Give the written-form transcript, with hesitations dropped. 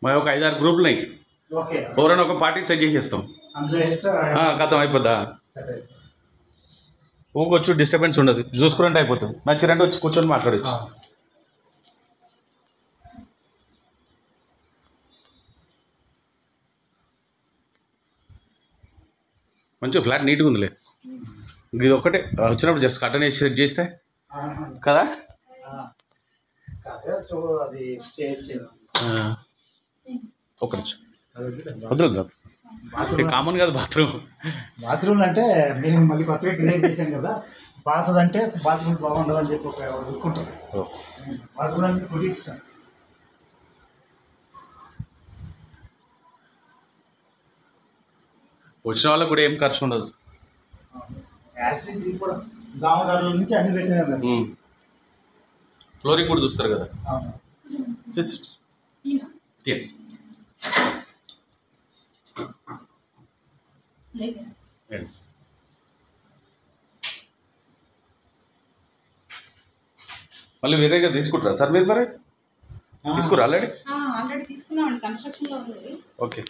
మా ఒక 5-6 గ్రూపులు ఉన్నాయి. ఎవరైనా ఒక పార్టీ సెట్ చేసేస్తాం, కథం అయిపోద్దా. ఊకొచ్చు డిస్టర్బెన్స్ ఉండదు, చూసుకురంటే అయిపోతుంది. నచ్చిరంటే వచ్చి కూర్చొని మాట్లాడచ్చు. మంచిగా ఫ్లాట్ నీట్గా ఉందిలే. ఇది ఒక్కటే వచ్చినప్పుడు జస్ట్ కట్టన్ వేసి సెట్ చేస్తే కదా. ఒక్క నిమిషం వదలదు, కామన్ కాదు బాత్రూమ్ అంటే నేను మళ్ళీ కొత్తగా క్రియేట్ చేశాను కదా. పాతదంటే బాత్రూమ్ బాగుండదు అని చెప్పి ఒక అనుకుంటారు. బాత్రూమ్ అంటే కుట్టిస్తాను. వచ్చిన వాళ్ళకి కూడా ఏం ఖర్చు ఉండదు. యాసిడ్ కూడా దామదారుల నుంచి అన్ని పెట్టినా ఫ్లోరింగ్ కూడా చూస్తారు కదా. మళ్ళీ మీ దగ్గర తీసుకుంటారా సార్? మీరు మరి తీసుకురా ఆల్రెడీ? తీసుకున్నామండి, కన్స్ట్రక్షన్లో ఉంది. ఓకే.